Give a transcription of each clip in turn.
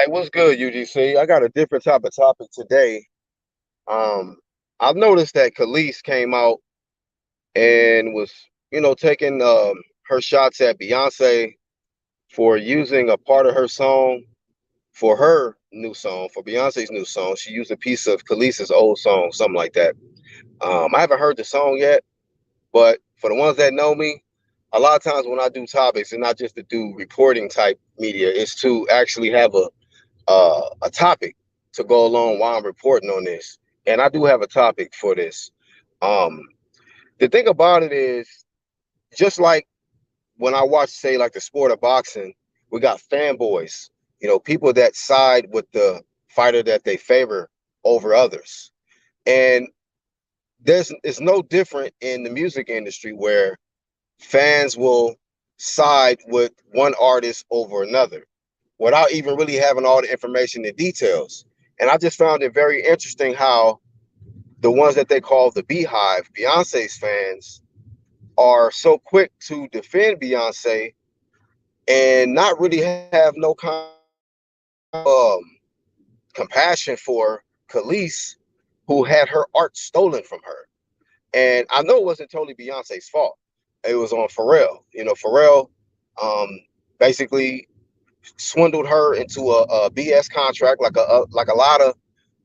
Hey, what's good, UGC? I got a different type of topic today. Um, I've noticed that Kelis came out and was, taking her shots at Beyonce for using a part of her song for her new song, for Beyonce's new song. She used a piece of Kelis's old song, something like that. I haven't heard the song yet, but for the ones that know me, a lot of times when I do topics, it's not just to do reporting type media, it's to actually have a topic to go along while I'm reporting on this. And I do have a topic for this. Um, the thing about it is, just like when I watch, say, like the sport of boxing, we got fanboys, people that side with the fighter that they favor over others. And it's no different in the music industry where fans will side with one artist over another without even really having all the information and details. And I just found it very interesting how the ones that they call the Beehive, Beyonce's fans, are so quick to defend Beyonce and not really have no kind of compassion for Kelis, who had her art stolen from her. And I know it wasn't totally Beyonce's fault. It was on Pharrell. Pharrell um, basically swindled her into a BS contract, like a lot of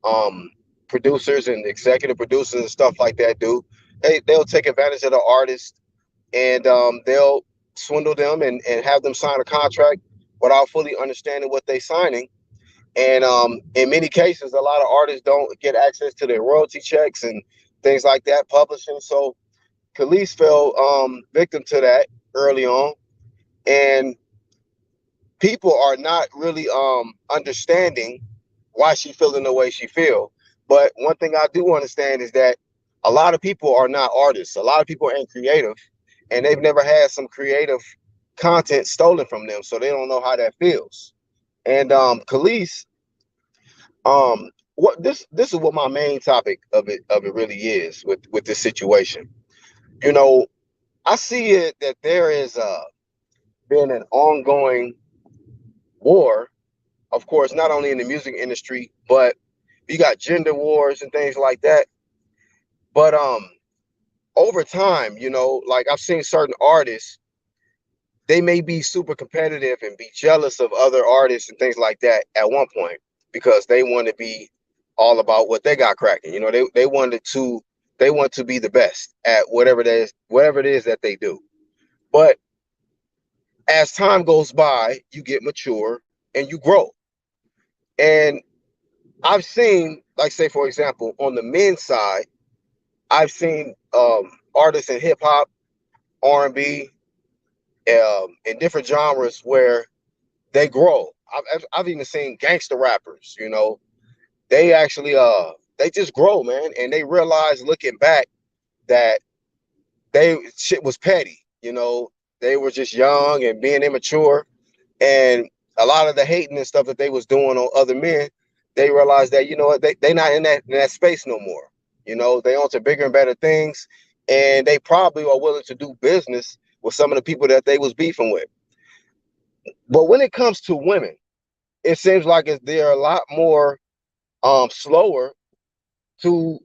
um, producers and executive producers and stuff like that do. They'll take advantage of the artist, and they'll swindle them and have them sign a contract without fully understanding what they're signing. And in many cases, a lot of artists don't get access to their royalty checks and things like that, publishing. So Kelis fell victim to that early on, and people are not really understanding why she feeling the way she feel. But one thing I do understand is that a lot of people are not artists. A lot of people ain't creative, and they've never had some creative content stolen from them, so they don't know how that feels. And Kelis, what this is what my main topic of it really is with this situation. You know, I see it that there is been an ongoing war, of course, not only in the music industry, but you got gender wars and things like that. But over time, like I've seen certain artists, they may be super competitive and be jealous of other artists and things like that at one point because they want to be all about what they got cracking. They want to be the best at whatever it is that they do. But as time goes by, you get mature and you grow. And I've seen, like, say, for example, on the men's side, I've seen artists in hip hop, R&B, in different genres where they grow. I've even seen gangster rappers. They actually they just grow, man, and they realize looking back that they shit was petty. They were just young and being immature, and a lot of the hating and stuff that they was doing on other men, they realized that what they not in that space no more. They on to bigger and better things, and they probably are willing to do business with some of the people that they was beefing with. But when it comes to women, it seems like they're a lot more slower to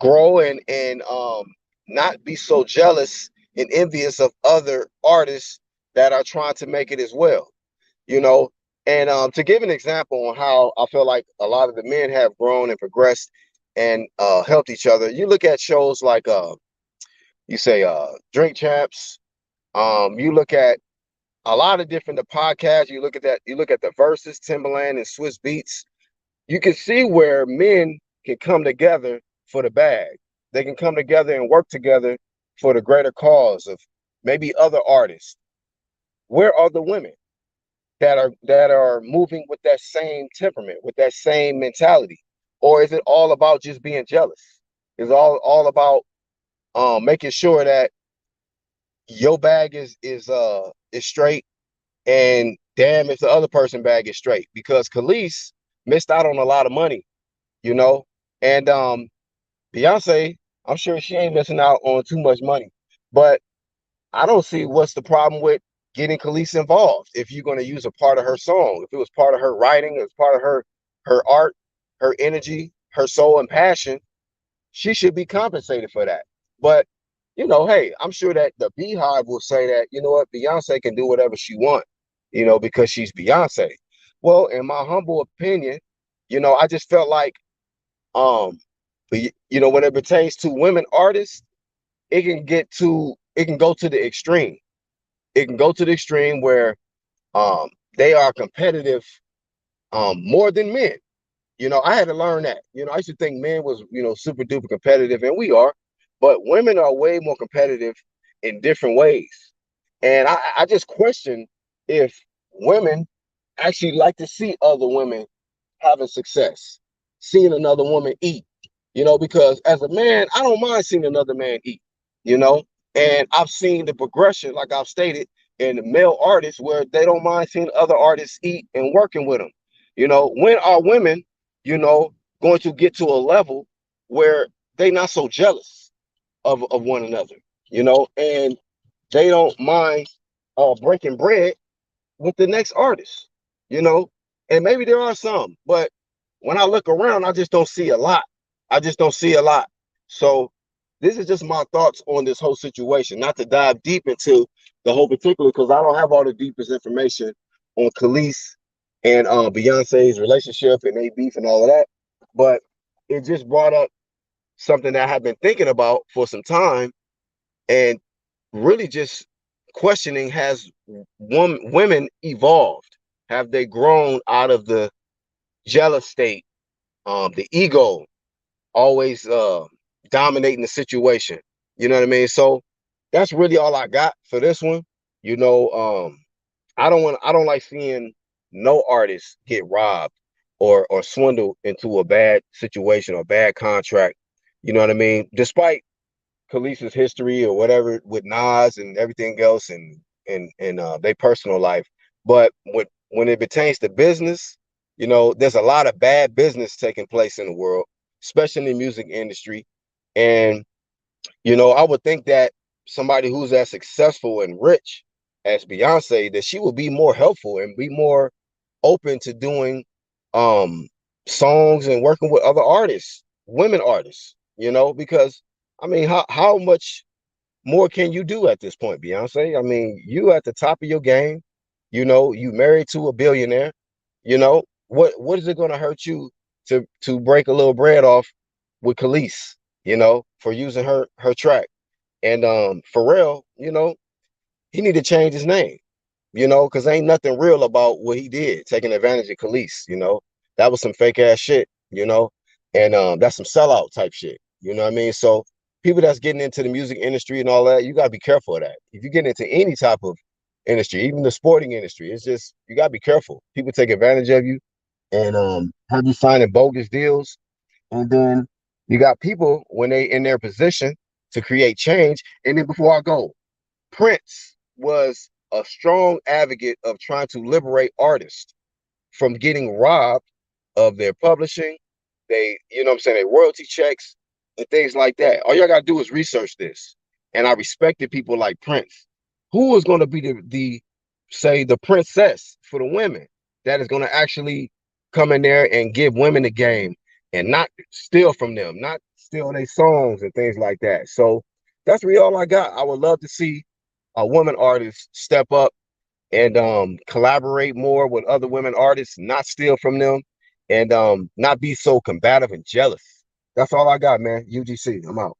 grow and not be so jealous and envious of other artists that are trying to make it as well. you know. And to give an example on how I feel like a lot of the men have grown and progressed and helped each other, you look at shows like you say Drink Champs. You look at a lot of different the podcasts. You look at that. You look at the Versus, Timberland and Swiss Beats. You can see where men can come together for the bag. They can come together and work together for the greater cause of maybe other artists. Where are the women that are moving with that same temperament, with that same mentality? Or is it all about just being jealous? Is all about making sure that your bag is straight, and damn if the other person bag is straight? Because Kelis missed out on a lot of money, you know, and Beyonce, I'm sure she ain't missing out on too much money, but I don't see what's the problem with getting Kelis involved. If you're going to use a part of her song, if it was part of her writing, it was part of her art, her energy, her soul and passion, she should be compensated for that. But hey, I'm sure that the Beehive will say that, you know what, Beyonce can do whatever she wants, because she's Beyonce. Well, in my humble opinion, I just felt like, when it pertains to women artists, it can go to the extreme. It can go to the extreme where um, they are competitive more than men. I had to learn that. I used to think men was, super duper competitive, and we are, but women are way more competitive in different ways. And I just question if women actually like to see other women having success, seeing another woman eat, because as a man, I don't mind seeing another man eat, you know, and I've seen the progression, like I've stated, in the male artists where they don't mind seeing other artists eat and working with them. When are women, you know, going to get to a level where they not so jealous of one another, and they don't mind breaking bread with the next artist, you know, and maybe there are some, but when I look around, I just don't see a lot. I just don't see a lot. So this is just my thoughts on this whole situation, not to dive deep into the whole particular, because I don't have all the deepest information on Kelis and Beyonce's relationship and they beef and all of that. But it just brought up something that I have been thinking about for some time, and really just questioning, has women evolved? Have they grown out of the jealous state, the ego, always dominating the situation? You know what I mean? So that's really all I got for this one. I don't like seeing no artist get robbed or swindled into a bad situation or bad contract. You know what I mean? Despite Kelis's history or whatever with Nas and everything else, and their personal life. But when it pertains to business, there's a lot of bad business taking place in the world, especially in the music industry. And I would think that somebody who's as successful and rich as Beyonce, that she would be more helpful and be more open to doing um songs and working with other artists, women artists, because I mean, how much more can you do at this point, Beyonce? I mean, you at the top of your game, you married to a billionaire, what is it going to hurt you to break a little bread off with Kelis, for using her track? And Pharrell, he need to change his name, because ain't nothing real about what he did, taking advantage of Kelis. That was some fake ass shit, and that's some sellout type shit. You know what I mean? So people that's getting into the music industry and all that, you gotta be careful of that. If you get into any type of industry, even the sporting industry, it's just, you gotta be careful. People take advantage of you and have you signing bogus deals, and then you got people when they in their position to create change. And then before I go, Prince was a strong advocate of trying to liberate artists from getting robbed of their publishing, what I'm saying, their royalty checks and things like that. All y'all gotta do is research this. And I respected people like Prince. Who is gonna be the say the princess for the women that is gonna actually come in there and give women the game and not steal from them, not steal their songs and things like that. So that's really all I got. I would love to see a woman artist step up and collaborate more with other women artists, not steal from them, and not be so combative and jealous. That's all I got, man. UGC, I'm out.